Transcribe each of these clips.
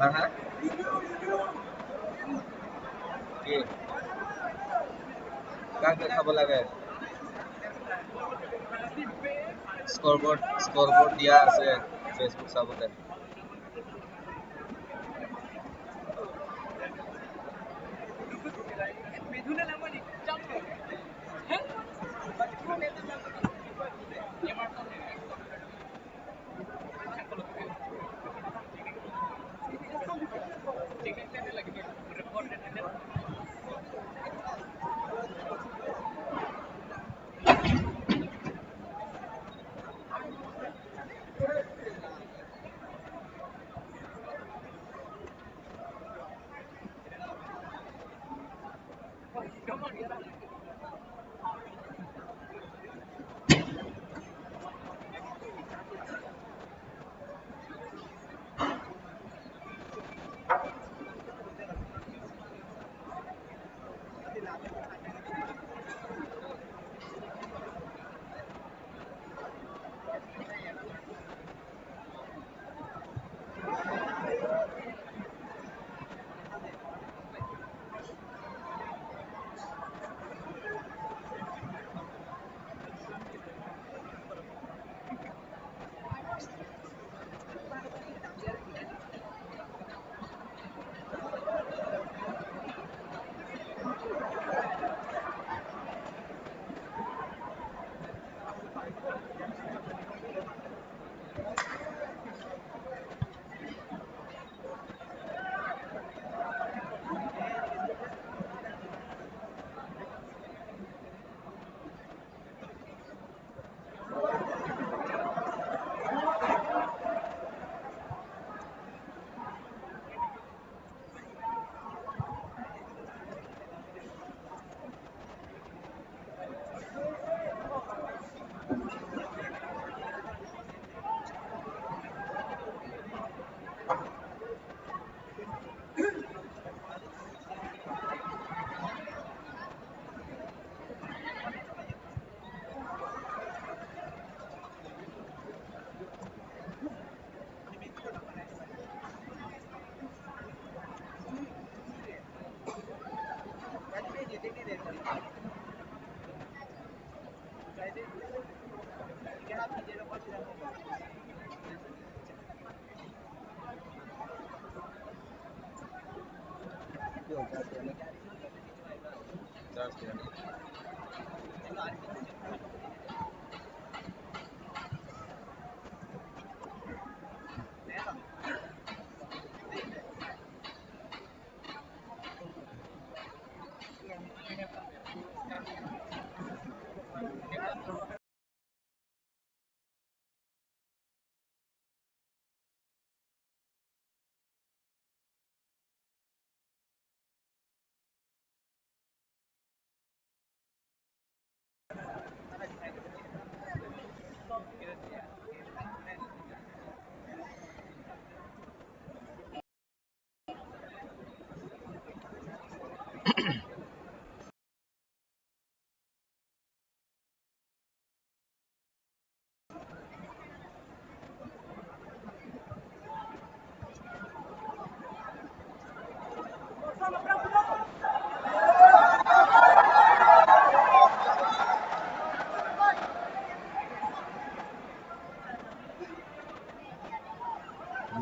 হ্যাঁ কি কাকে খাব লাগে স্কৰবোৰ্ড দিয়া আছে ফেচবুক চাবতে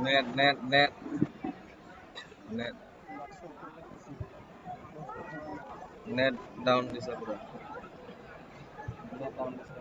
net net net net net down দিছে পুৰা নেট ডাউন দিছে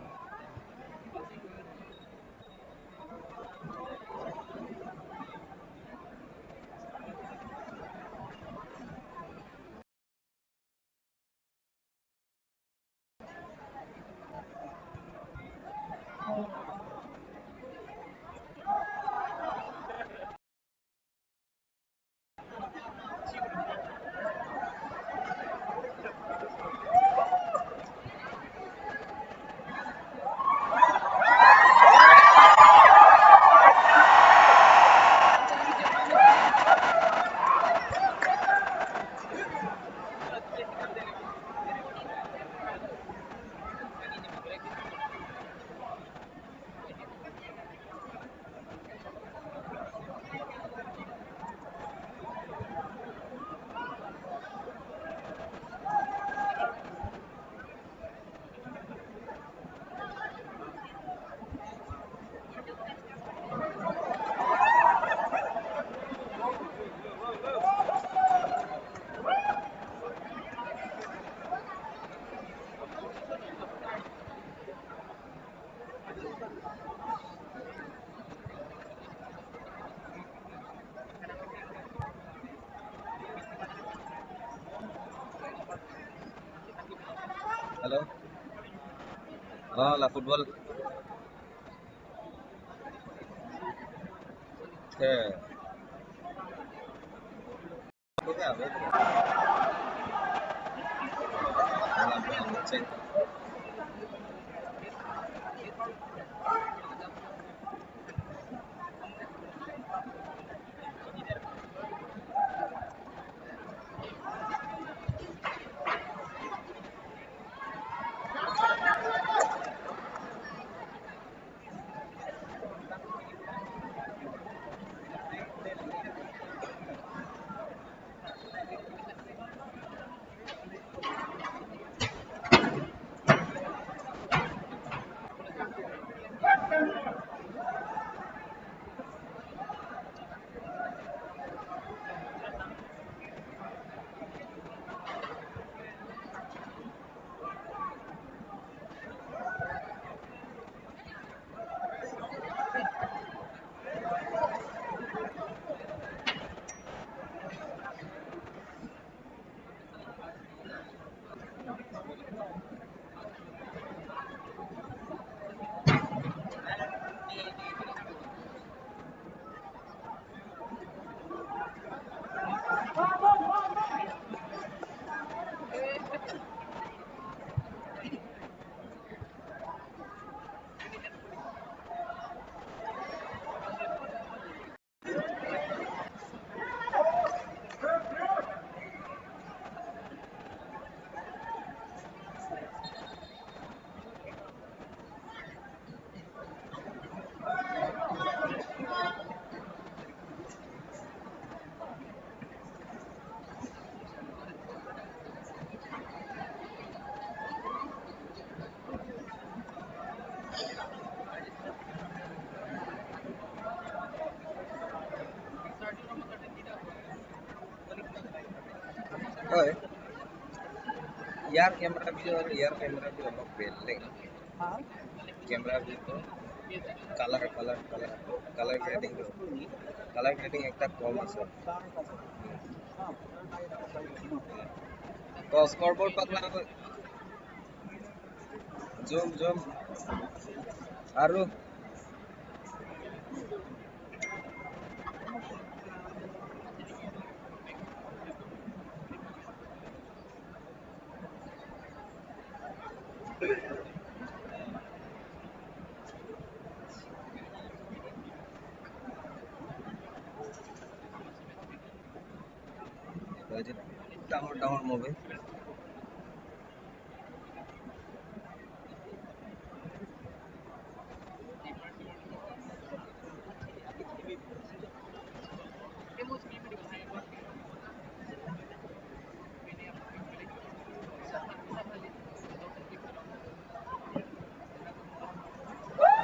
Halo. Oh, la fútbol. Que a ver. Sí. Oke. यार कैमरा भी अलग बेले कैमरा भी तो कलर ग्रेडिंग একটা কম আছে তো স্কোরবোর্ড পাতলা জুম আরো ডাউনলোড মুভি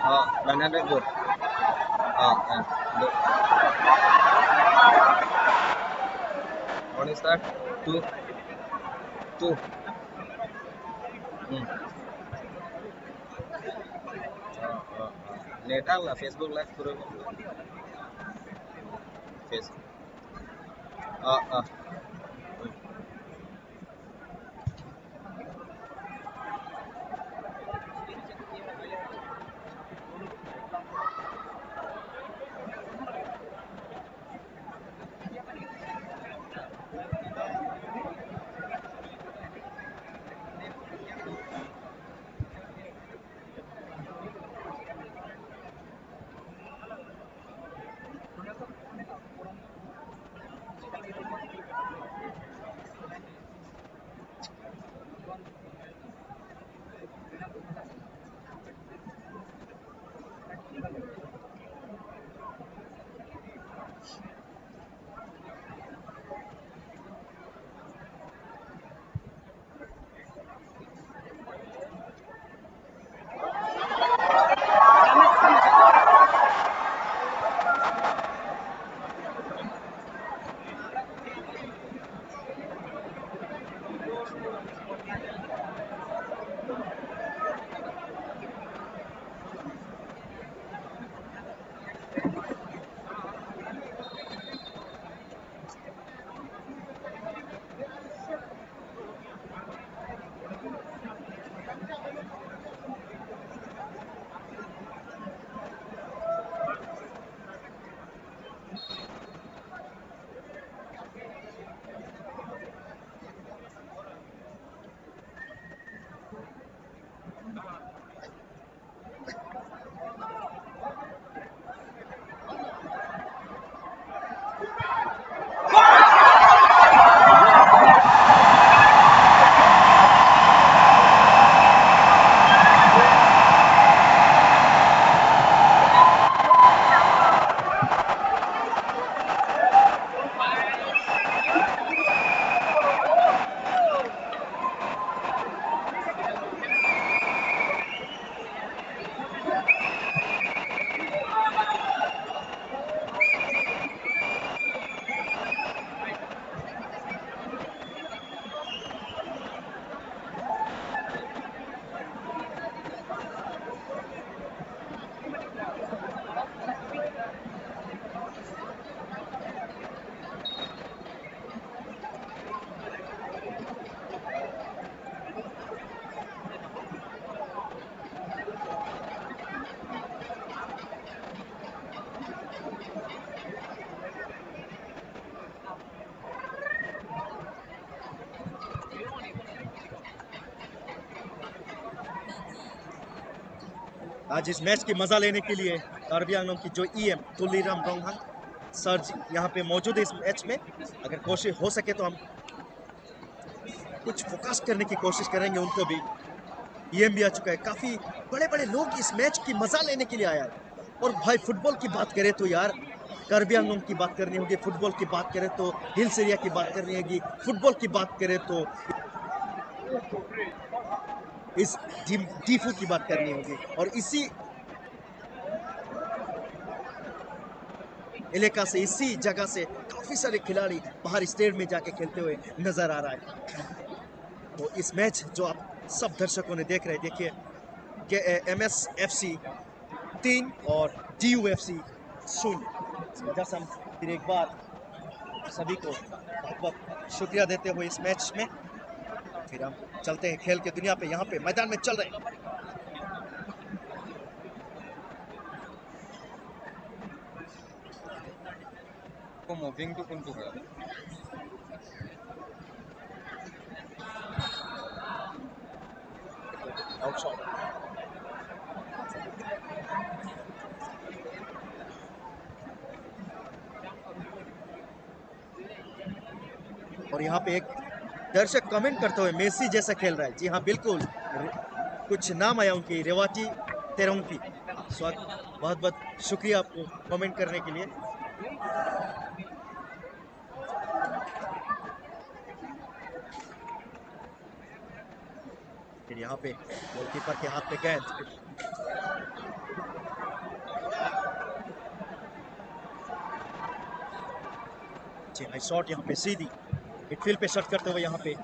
हाँ 900 good हाँ good what is that two two net আলা ফেসবুক লাইভ করে ফেস আ आज इस मैच की मजा लेने के लिए कार्बी आंगलों की जो ईएम तुलीराम रोंगहंग सर जी यहाँ पे मौजूद है इस मैच में। अगर कोशिश हो सके तो हम कुछ फोकस करने की कोशिश करेंगे उनको भी। ईएम भी आ चुका है, काफी बड़े बड़े लोग इस मैच की मजा लेने के लिए आया है। और भाई फुटबॉल की बात करें तो यार कार्बी आंगलों की बात करनी होगी, फुटबॉल की बात करें तो हिल्स एरिया की बात करनी होगी, फुटबॉल की बात करें तो इस डीफू की बात करनी होगी। और इसी इलाका से, इसी जगह से काफी सारे खिलाड़ी बाहर स्टेट में जाके खेलते हुए नजर आ रहा है। तो इस मैच जो आप सब दर्शकों ने देख रहे हैं, देखिए कि MSFC 3 और DUFC 0। इस वजह से हम फिर एक बार सभी को बहुत बहुत शुक्रिया देते हुए इस मैच में फिर हम चलते हैं खेल के दुनिया पे। यहाँ पे मैदान में चल रहे हैं को मूविंग टू कोणतो खेळ आउटसाइड। और यहाँ पे एक दर्शक कमेंट करते हुए मेसी जैसा खेल रहा है। जी हाँ बिल्कुल, कुछ नाम आया उनकी, रेवाटी तेरोंकी। स्वागत, बहुत बहुत शुक्रिया आपको कमेंट करने के लिए। फिर यहाँ पे गोलकीपर के हाथ पे गेंद, जी हाँ शॉट यहाँ पे सीधी मिडफील्ड पे शॉट करते हुए यहाँ पे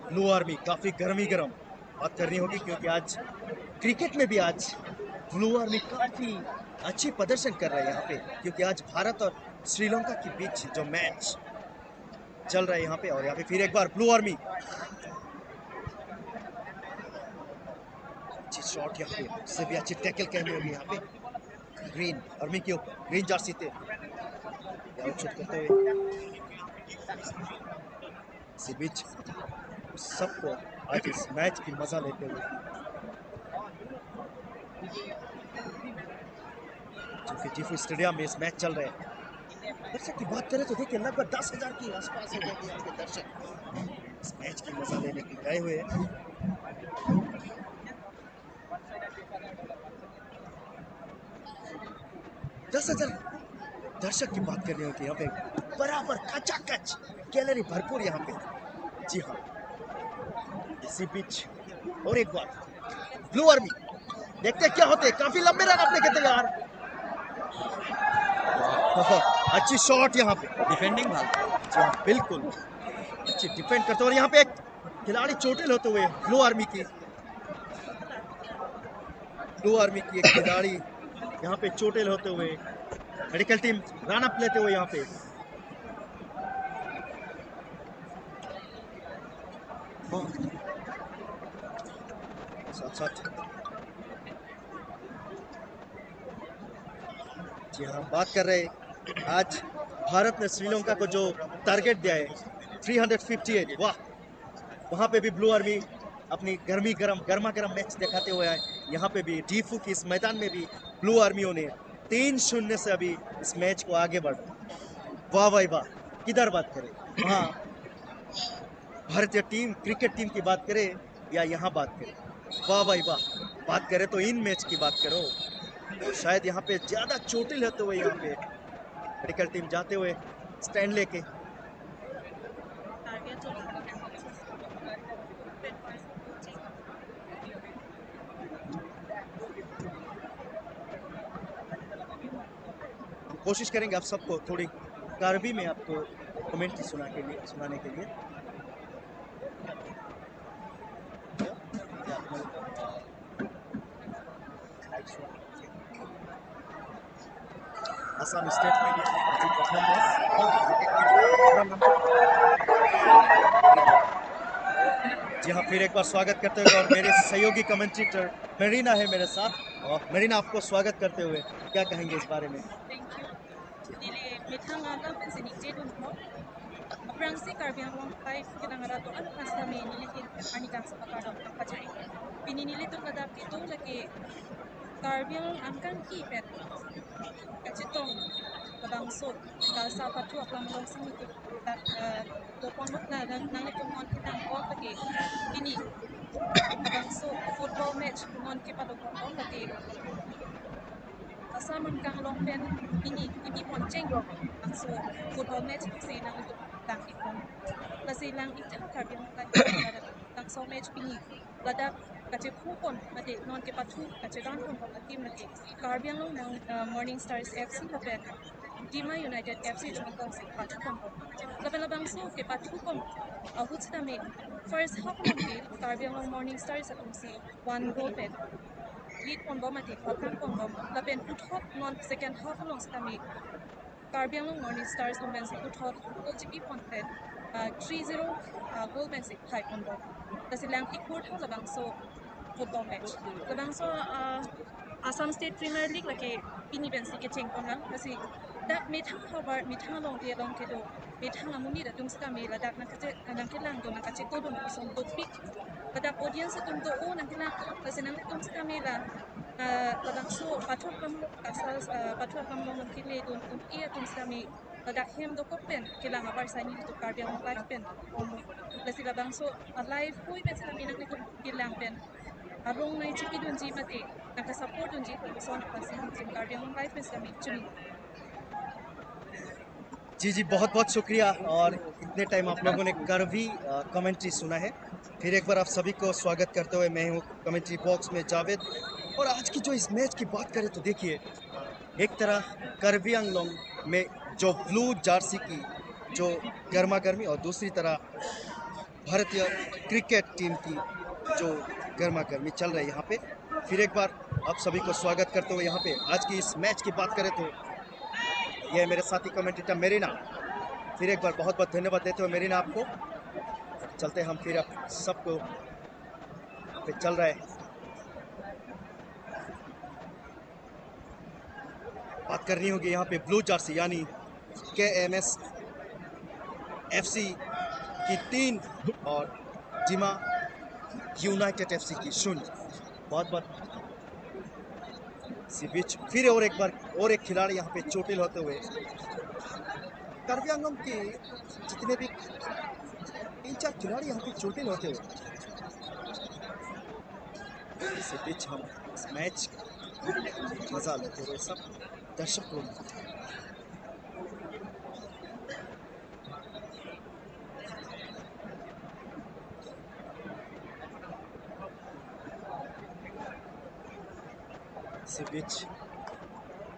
ब्लू आर्मी काफी गर्मी गर्म बात करनी होगी, क्योंकि आज क्रिकेट में भी आज ब्लू आर्मी काफी अच्छी प्रदर्शन कर रहे हैं यहाँ पे। क्योंकि आज भारत और श्रीलंका के बीच जो मैच चल रहा है यहाँ पे, और यहाँ पे फिर एक बार ब्लू आर्मी अच्छी शॉट, यहाँ पे उससे भी अच्छी टैकल करनी होगी यहाँ पे ग्रीन आर्मी के ऊपर, ग्रीन जर्सी थे आउटशॉट करते हुए। इसी बीच सबको आज इस मैच की मजा लेते हुए, क्योंकि टीफू स्टेडियम में इस मैच चल रहे हैं। दर्शक की बात करें तो देखिए लगभग 10,000 के आसपास हो गए यहाँ पे दर्शक इस मैच की मजा लेने के लिए आए हुए हैं। 10,000 दर्शक की बात करनी होती है यहाँ पे, बराबर कचाकच कैलोरी भरपूर यहाँ पे। जी हाँ, इसी बीच और एक बार ब्लू आर्मी, देखते हैं क्या होते हैं। काफी लंबे रन अपने खेते यार, अच्छी शॉट यहाँ पे डिफेंडिंग जी हाँ बिल्कुल अच्छी डिफेंड करते हुए। यहाँ पे एक खिलाड़ी चोटिल होते हुए ब्लू आर्मी की एक खिलाड़ी यहाँ पे चोटिल होते हुए, मेडिकल टीम रन अप लेते हुए यहाँ पे। साथ साथ जी हाँ बात कर रहे हैं, आज भारत ने श्रीलंका को जो टारगेट दिया है 358, वाह, वहाँ पे भी ब्लू आर्मी अपनी गर्मा गर्म मैच दिखाते हुए आए। यहाँ पे भी डीफू की इस मैदान में भी ब्लू आर्मियों ने 3-0 से अभी इस मैच को आगे बढ़ा। वाह भाई वाह, किधर बात करें, हाँ भारतीय टीम क्रिकेट टीम की बात करें या यहाँ बात करें, वाह भाई वाह, बात करें तो इन मैच की बात करो। शायद यहाँ पे ज्यादा चोटिल होते हुए यहाँ पे मेडिकल टीम जाते हुए स्टैंड लेके। कोशिश करेंगे आप सबको थोड़ी कार्बी में आपको कमेंट्री सुनाने के लिए। आसाम स्टेट में जी परफॉर्मेंस। जी हाँ, फिर एक बार स्वागत करते हुए और मेरे सहयोगी कमेंटेटर मेरीना है मेरे साथ। और मेरीना, आपको स्वागत करते हुए क्या कहेंगे इस बारे में? Thank you. Dili mithang alam pensinik jedun ko. Aprangsi karbiang long life kita ngarato ano kasta me nilitin ani kang sa pakadong ang pajari. Pininilitong kadap dito lagi karbiang angkan ipet. Kachitong labangso kalsa patu aklam long singit tat topon mok na nang itumon kitang ko lagi kini labangso football match kumon kipadong lagi Asaman kang long pen ini pon cheng ang so football match kasi nang ito lang ipon. Kasi lang ito karbiang lang lang so match pini ladak kasi kupon mati non ke patu kasi dan pon pon team mati karbiang long nang Morning Stars FC lapen Dima United FC lumikong si patu pon pon. Laban so ke patu pon ahut sa dami first half ng karbiang long Morning Stars at si one goal pen lead on bomb at Falcon bomb. Lapen put hop non second half along kami. Carbiang long Morning Stars on bensi put hop OGP ponted 3-0 goal bensi 5 on bomb. Kasi lang ikut ha labang so football match. Labang so Assam State Premier League lagi pini bensi ke cheng pon lang kasi dak mithang habar mithang long dia long kedo mithang amuni da tum kami ladak nang kilang do nang kache to do isong do pick ladak audience tum do o nang kilang kasi nang tum kami la ladak so patok kamu asal patok kamu nang kile do iya tum kami ladak hem do kopen kilang abar sani to karbiang live pen kasi labang so live koi ben kami nang tum kilang pen arong na chiki dunji mati nakasupport dunji son kasi karbiang live pen kami chuni जी जी, बहुत बहुत शुक्रिया। और इतने time आप लोगों ने करवी commentary सुना है। फिर एक बार आप सभी को स्वागत करते हुए मैं हूँ कमेंट्री बॉक्स में जावेद। और आज की जो इस मैच की बात करें तो देखिए, एक तरह करवी आंगलोंग में जो ब्लू जर्सी की जो गर्मा गर्मी और दूसरी तरह भारतीय क्रिकेट टीम की जो गर्मा गर्मी चल रही है यहाँ पे। फिर एक बार आप सभी को स्वागत करते हुए यहाँ पे आज की इस मैच की बात करें तो ये मेरे साथी कमेंटेटर मेरीना। फिर एक बार बहुत बहुत धन्यवाद देते हुए मेरीना आपको। चलते हम फिर आप सबको पे चल रहा है। बात करनी होगी यहाँ पे ब्लू जर्सी यानी KMS FC की 3 और जिमा यूनाइटेड FC की 0। बहुत बहुत इसी बीच फिर और एक बार और एक खिलाड़ी यहाँ पे चोटिल होते हुए करवी आंगलोंग के जितने भी 3-4 खिलाड़ी यहाँ पे चोटिल होते हुए इसी बीच हम इस मैच मजा लेते हुए सब दर्शकों इसी बीच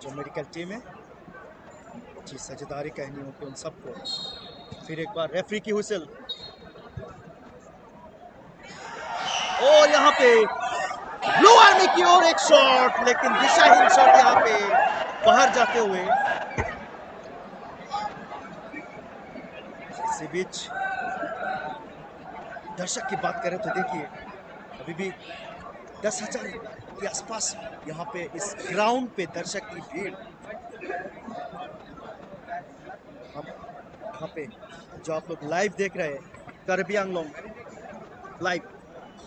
जो मेडिकल टीम है जी सजदारी कहनी होगी उन सबको। फिर एक बार रेफरी की हुइसल और यहाँ पे ब्लू आर्मी की ओर एक शॉट, लेकिन दिशाहीन शॉट यहाँ पे बाहर जाते हुए। इसी बीच दर्शक की बात करें तो देखिए अभी भी 10,000 के आसपास यहाँ पे इस ग्राउंड पे दर्शक की भीड़। हम यहाँ पे जो आप लोग लाइव देख रहे हैं करवी आंगलोंग लाइव,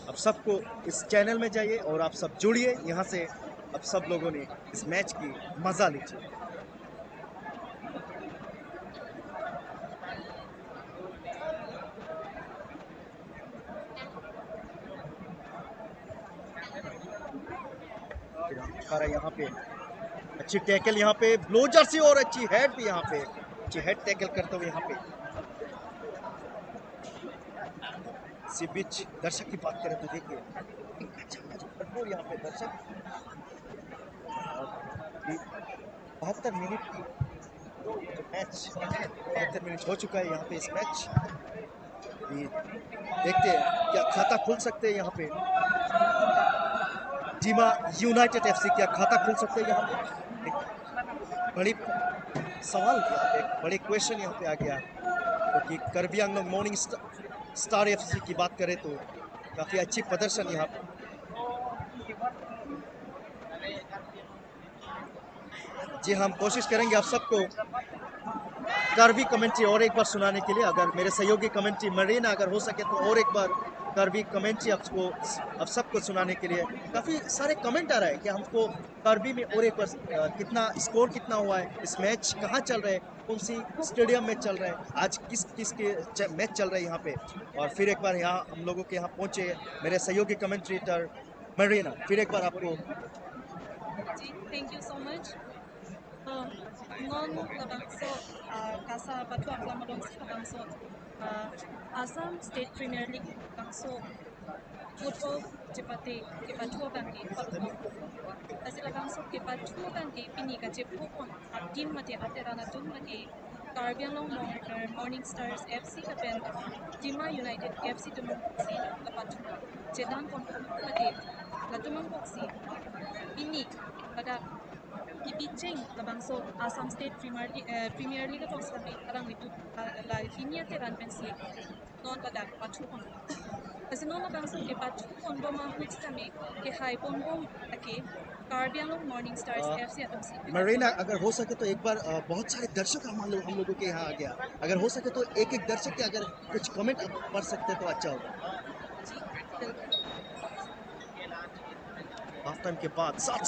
अब सबको इस चैनल में जाइए और आप सब जुड़िए यहाँ से। अब सब लोगों ने इस मैच की मजा लीजिए। यहाँ पे अच्छी टैकल यहाँ पे ब्लू जर्सी और अच्छी हेड भी यहाँ पे अच्छी हेड टैकल करते हुए यहाँ पे। इसी बीच दर्शक की बात करें तो देखिए भरपूर यहाँ पे दर्शक। 72 मिनट की जो मैच 72 मिनट हो चुका है यहाँ पे इस मैच। देखते हैं क्या खाता खुल सकते हैं यहाँ पे। जिमा यूनाइटेड FC क्या खाता खुल सकते हैं यहाँ पे। बड़ी सवाल एक बड़े क्वेश्चन यहाँ पे आ गया, क्योंकि Kirby Anglong morning star FC की बात करें तो काफ़ी अच्छी प्रदर्शन यहाँ पे। जी हम कोशिश करेंगे आप सबको कर्बी कमेंट्री और एक बार सुनाने के लिए। अगर मेरे सहयोगी कमेंट्री मरीना अगर हो सके तो और एक बार कर्बी कमेंट्री आप सबको सुनाने के लिए। काफ़ी सारे कमेंट आ रहा है कि हमको कर्बी में और एक बार कितना स्कोर कितना हुआ है, इस मैच कहाँ चल रहा है, कौन सी स्टेडियम में चल रहा है, आज किस किस के मैच चल रहा है यहाँ पे। और फिर एक बार यहाँ हम लोगों के यहाँ पहुँचे मेरे सहयोगी कमेंट्रेटर मरीना, फिर एक बार आपको। जी थैंक यू सो मच। नॉन labangso kasa patua klamadong sa labangso Assam State Premier League labangso football cepate ke patua bangke kasi labangso ke patua bangke pini ka cepukon team mate aterana tun mate Caribbean Long Morning Stars FC kapen Jima United FC tumang si lapatu cedan kon mate latumang boxi pini pada Kipiceng labangso Assam State Premier League to sabi alang itu la linya te ran pensi non pada pachu kon kasi non labangso ke pachu kon boma hutame ke hai pon bom ake Caribbean Long Morning Stars FC atom si Marina अगर हो सके तो एक बार बहुत सारे दर्शक हम लोगों के यहाँ आ गया, अगर हो सके तो एक एक दर्शक के अगर कुछ कमेंट पढ़ सकते तो अच्छा होगा। हाफ टाइम के बाद साथ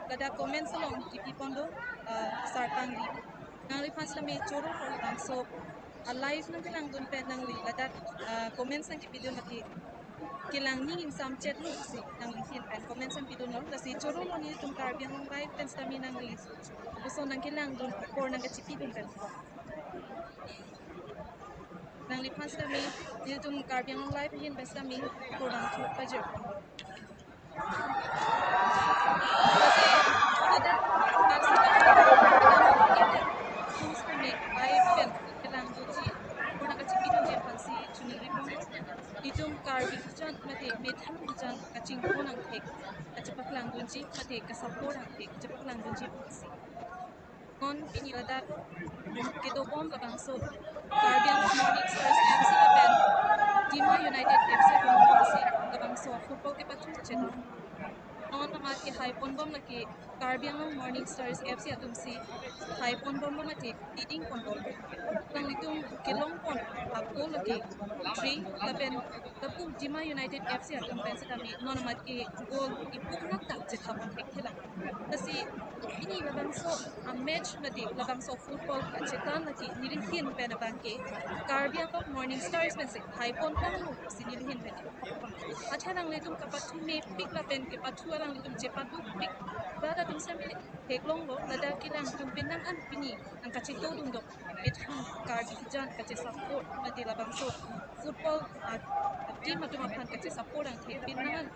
Kada komen salong kipi pondo sartang di nang lipas na may choro ko lang so alive nang kilang dun pe nang li ladat komen sang kipi dun mati kilang ni insam chat lu si nang lihin pen komen sang kipi dun no kasi choro lo ni tum Caribbean Long live pen sa mi nang li so nang kilang dun por nang kachipi dun pen nang lipas na may ni tum Caribbean Long live hin pen sa mi por nang tu pajer Itum Caribbean Jan mate metal jan kacing konang tek kacepak langgun ji mate kasapor ang tek kacepak langgun ji si kon piniladat kito bom labangso Caribbean Morning Stars FC kapen Jima United FC si labangso football ke patu chen non namat ke haipon bom laki Caribbean Morning Stars FC atum si haipon bom mate leading control nang litum kilong pon ako lagi 3 lapen tapu Jima United FC atum pensa kami non namat ke goal ipuk nak tak jethapon ekthela kasi ini labangso match mate labangso football ka chetan lagi nilhin pen bangke Caribbean Morning Stars pensa haipon pon si nilhin pen athalang litum kapatu me pick lapen ke patu arang litum chepatu pick dada tum sami heklong lo lada kilang tum pinang an pini ang kachito dum dok ethang Caribbean kache support mate labangso football team atum apan kache support ang the pinangan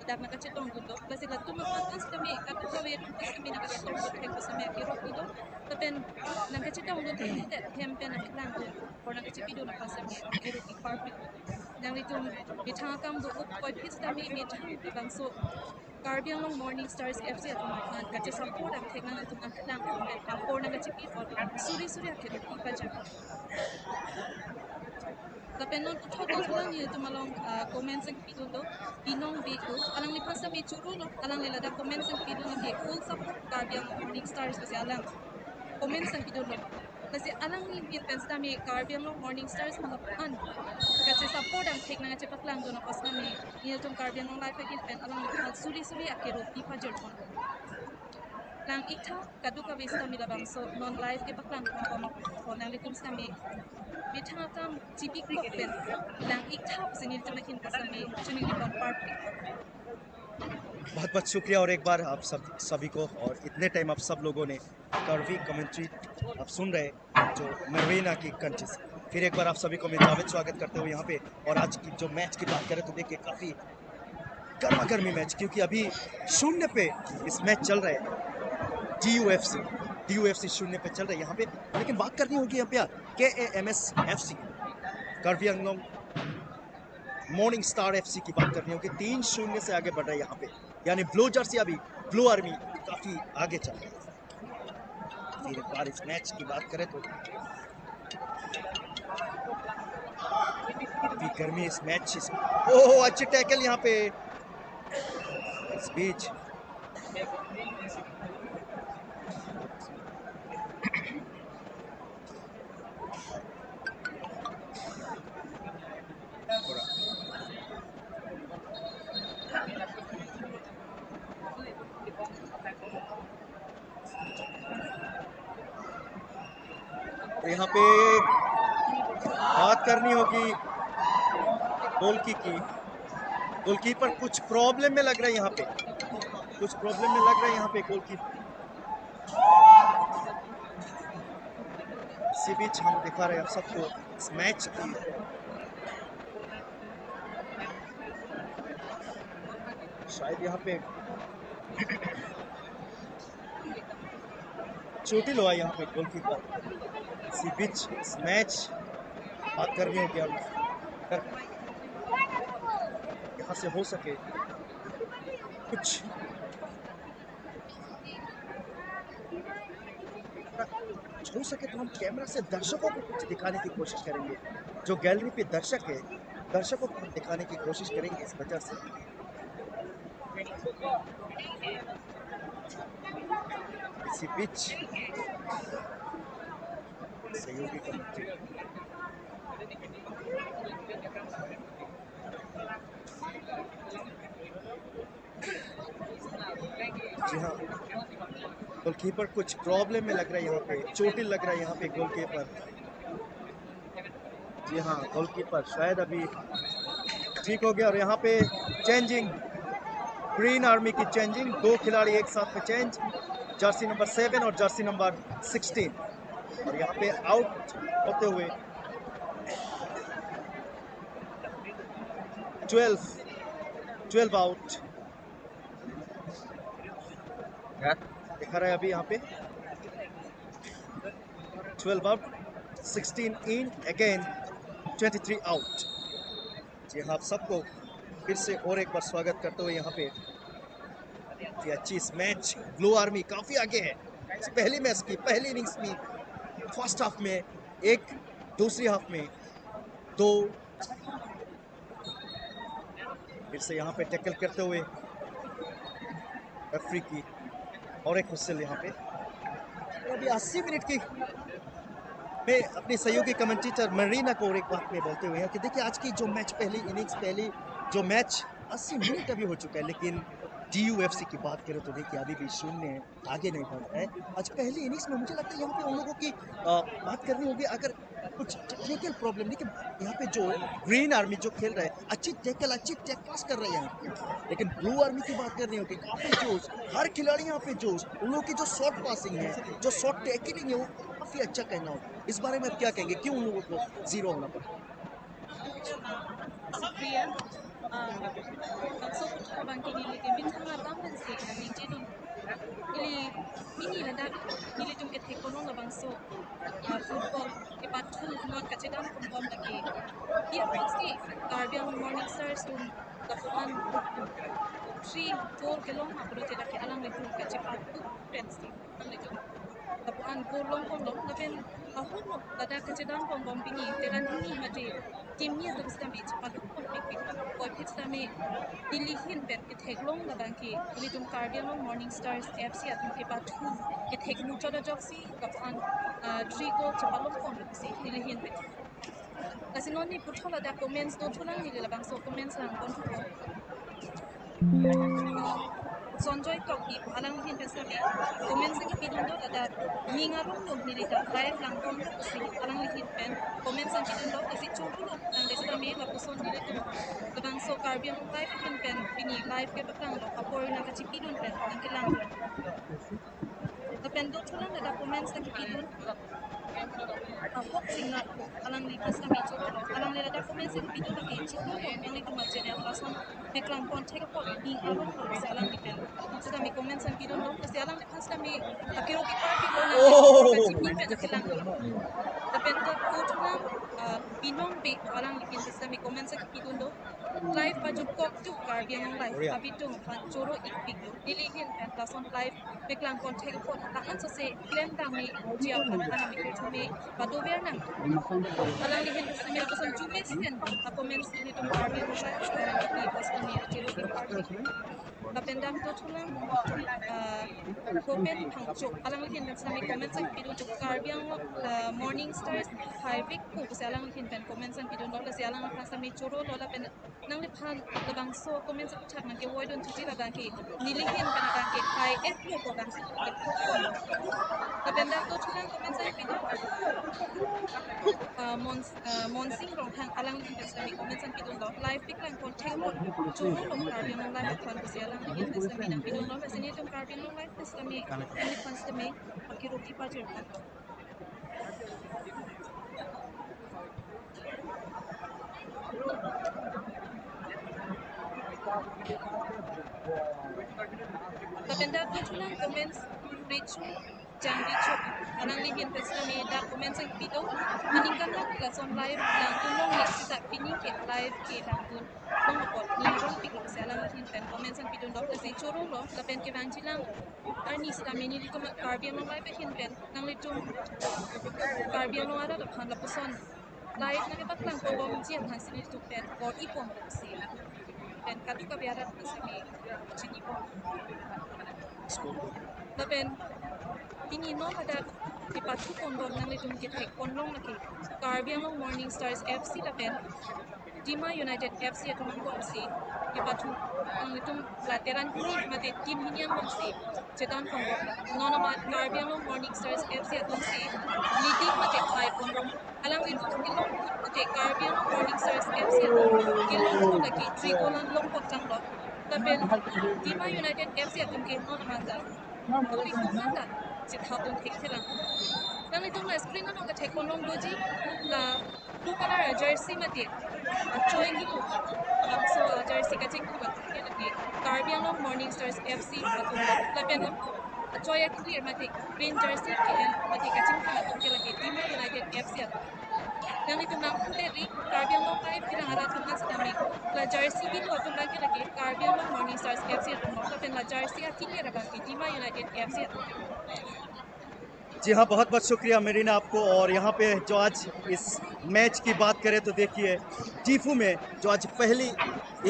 dam na kache tong dok basi latum apan tas kami katu kawe kami na kache tong dok ko sami akiro kudo tapen nang kache tong dok te tempen ang kilang dok or nang kache pido na pasami akiro ki parpit nang litum ithang kam do up koi pis kami ithang labangso Caribbean Long Morning Stars FC atum apan kache support ang the nang atum ang kilang or nang kache pi or suri akiro ki paja Kapenon total lang ni tumalong comments ang pitulo inong biku alang lipas sa bichuro no alang nila da comments ang pitulo ke full support Caribbean Morning Stars kasi alang comments ang pitulo kasi alang ni fans kami Caribbean Morning Stars malapan kasi support ang take na chepak lang do na pas kami inatong Caribbean live again pen alang lipas suri akero pipa jerton lang ita kaduka vis kami labang so non live ke paklang ko nang litum kami Bitangakam tipik pen lang iktap sinil tumakin kasami chuni libang party बहुत बहुत शुक्रिया और एक बार आप सभी को। और इतने टाइम आप सब लोगों ने कर्वी कमेंट्री आप सुन रहे जो मरीना की कंट्री से। फिर एक बार आप सभी को मैं जावेद स्वागत करते हुए यहाँ पे। और आज की जो मैच की बात करें तो देखिए काफ़ी गर्मा गर्मी मैच, क्योंकि अभी 0 पे इस मैच चल रहा है GUFC DUFC 0 पे चल रहा है यहाँ पे। लेकिन बात करनी होगी यहाँ पे KAMS FC Karbi Anglong morning star FC की बात करनी होगी। 3-0 से आगे बढ़ रहा है यहाँ पे, यानी ब्लू जर्सी अभी ब्लू आर्मी काफी आगे चल रहा है। फिर एक बार इस मैच की बात करें तो अभी गर्मी इस मैच ओह अच्छी टैकल यहाँ पे इस बीच। तो यहाँ पे बात करनी होगी गोलकीपर कुछ प्रॉब्लम में लग रहा है यहाँ पे, कुछ प्रॉब्लम में लग रहा है यहाँ पे गोलकीपर। इसी बीच हम दिखा रहे हैं आप सबको इस मैच की शायद यहाँ पे चोटिल हुआ यहाँ पे गोलकीपर। इसी बीच इस मैच बात करनी होगी हम यहाँ से हो सके कुछ हो सके तो हम कैमरा से दर्शकों को कुछ दिखाने की कोशिश करेंगे। जो गैलरी पे दर्शक है, दर्शकों को हम दिखाने की कोशिश करेंगे इस वजह से। इसी बीच सहयोगी कमेंट्री जी हाँ, गोलकीपर कुछ प्रॉब्लम में लग रहा है यहाँ पे, चोटिल लग रहा है यहाँ पे गोलकीपर। जी हाँ, गोलकीपर शायद अभी ठीक हो गया। और यहाँ पे चेंजिंग, ग्रीन आर्मी की चेंजिंग, 2 खिलाड़ी एक साथ में चेंज, जर्सी नंबर 7 और जर्सी नंबर 16। और यहाँ पे आउट होते हुए 12 आउट दिखा रहा है अभी यहाँ पे 12 आउट, 16 इन, अगेन 23 आउट। जी हाँ, आप सबको फिर से और एक बार स्वागत करते हुए यहाँ पे अच्छी इस मैच। ब्लू आर्मी काफी आगे है इस पहली मैच की, पहली इनिंग्स में फर्स्ट हाफ में 1, दूसरी हाफ में 2। फिर से यहाँ पे टैकल करते हुए रेफरी की और एक हुस्सेल यहाँ पे। अभी 80 मिनट की मैं अपनी सहयोगी कमेंटेटर मरीना को और एक बात में बोलते हुए कि देखिए आज की जो मैच, पहली इनिंग्स, पहली जो मैच 80 मिनट अभी हो चुका है, लेकिन DUFC की बात करें तो देखिए अभी भी 0 है, आगे नहीं बढ़ रहा है। आज पहली इनिंग्स में मुझे लगता है यहाँ पे उन लोगों की बात करनी होगी। अगर कुछ टेक्निकल प्रॉब्लम, लेकिन यहाँ पे जो ग्रीन आर्मी जो खेल रहा है अच्छी टैकल्स कर रहे हैं यहाँ पे, लेकिन ब्लू आर्मी की बात करनी होगी। काफी जोश, हर खिलाड़ी यहाँ पे जोश, उन लोगों की जो शॉर्ट पासिंग है, जो शॉर्ट टैकलिंग है, वो काफी अच्छा कहना होगा। इस बारे में आप क्या कहेंगे, क्यों उन लोगों को 0 होना पड़ा? bangso putra bangki nili ke bintang abang dan se na ni jedun ili mini lada ili tum ke thekono na bangso football ke pathul not kachedam kumbom lagi dia pasti Caribbean Morning Stars tum kapuan 3-4 kelong apro te laki alang le tum kachepat tu tensi ang le tum kapuan golong kondom napen ahun no lada kachedam kumbom pini teran ini mati timnya tu sta me chapat और फिर समय दिल्ली हिन pen के थेगलोंग लबांकी दिल्ली तुम कार्डियन morning stars FC Atum के बाद to के थेगनु चौदह जॉक्सी कफान 3 गोल चपालों कौन लुसी दिल्ली हिन पे kasi noon ni puto la da comments to tulang ni labang so comments lang kon tuto sonjoy tok ni alang hin pesami comments ki pidundo la da ningarong no ni da live lang kon to si alang hin pen comments ang pidundo kasi chulo ang desami la puson ni to labang so Caribbean live hin pen pini live ke patang lo kapor na ka chipidon pen ang kilang Dependo tulang na da comments na kipidon boxing na alang ni pas kami chulo alang nila da comments na kipidon na kay chulo ang ni tumajen ang pason Meklang take a pot ni along sialang di pen. Sudah mi komen san pidon no sialang di pas kami akiro ki party ko na kasi ni pen silang. Tapi ko tulang pinong be orang di pen sudah mi komen san pidon do. Live baju kok tu karbiang live tapi tu coro ikpik dilihin pen lason live Meklang take a pot tahan sese klen kami jiau kan ana mi kami padu biar nang. Alang lihin semi pesan cumi sen aku mention itu karbiang live di pas kami akiro ki party. Kapendam tu tulang komen pangcuk alang lihin dan sami komen san pidu tuk karbiang morning stars high week ku alang lihin pen komen san pidu lola si alang lihin sami coro lola pen nang lipan labang so komen san chat nang ke woidon tuti labang ke nilihin pen labang ke high f lo ko bang kapendam tu tulang komen san pidu Monsing rong hang alang lihin dan sami komen san pidu lo live pick lang kon take mo coro lo karbiang live kan si alang lihin dan sami nang pidu lo sini tum karbiang live dan sami ini kan sami akiro ki party kan Kapenda tu tulang comments richu jang richu alang lihin kan sami da comments ang pito aningkan lang lason live lang tulong ni sa pini ke live ke lang tun nong pot ni rong pik lo sa alang lihin kan comments ang pito do kasi choro lo kapen ke bang chilang ani sa mini li ko karbiang lo live hin pen nang litung karbiang lo ada da phan la puson live na ibat lang ko bom jian han sini tu pen ko ipom ko sila pen katu ka biara ko sini chini ko Lapen ini no pada ipatu kondom nang litung kita kondom lagi Karbiang long Morning Stars FC lapen Dima United FC atau Mangko FC ipatu nang litung lateran kuni mate tim hinian FC cetan kondom nono mat Karbiang long Morning Stars FC atau si leading mate five kondom alang litung kilong mate Karbiang long Morning Stars FC atau kilong lagi trigolan long potang lo lapen Dima United FC atau ke nono mata Tapi kumanda sit hapon take lang. Nang itong na screen na nung take on long doji la blue color jersey mati. Choy ni ko. So jersey ka check ko ni Karbiang long Morning Stars FC atong lapen choy ak clear mati green jersey ken mati ka check ko atong lagi Dima United FC atong. Nang itong nang puteri Karbiang long live kinang aratong na sa dami. La jersey dito atong lagi lagi Karbiang long Morning Stars FC atong lapen la jersey at clear bang Dima United FC atong. जी हाँ, बहुत बहुत शुक्रिया Mirena आपको। और यहाँ पे जो आज इस मैच की बात करें तो देखिए टीफू में जो आज पहली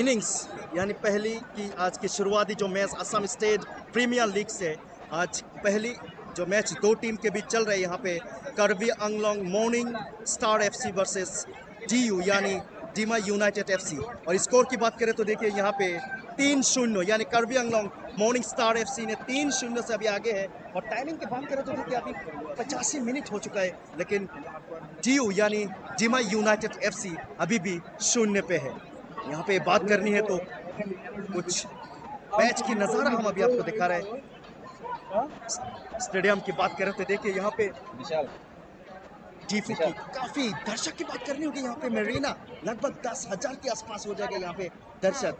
इनिंग्स यानी पहली की आज की शुरुआती जो match Assam state premier league से आज पहली जो मैच दो टीम के बीच चल रहे हैं यहाँ पे Karbi Anglong morning star FC versus DU यानी डीमा यूनाइटेड एफसी। और स्कोर की बात करें तो देखिए यहाँ पे 3-0 यानी Karbi Anglong morning star FC ने 3-0 से अभी आगे है। और टाइमिंग की बात करें तो देखिए अभी 85 मिनट हो चुका है, लेकिन डीयू यानी डीमा यूनाइटेड एफसी अभी भी 0 पे है। यहाँ पे बात करनी है तो कुछ मैच की नज़ारा हम अभी आपको दिखा रहे हैं। स्टेडियम की बात करें तो देखिए यहाँ पे टीफू की काफी दर्शक की बात करनी होगी। यहाँ पे मेरीना लगभग 10,000 के आसपास हो जाएगा यहाँ पे दर्शक।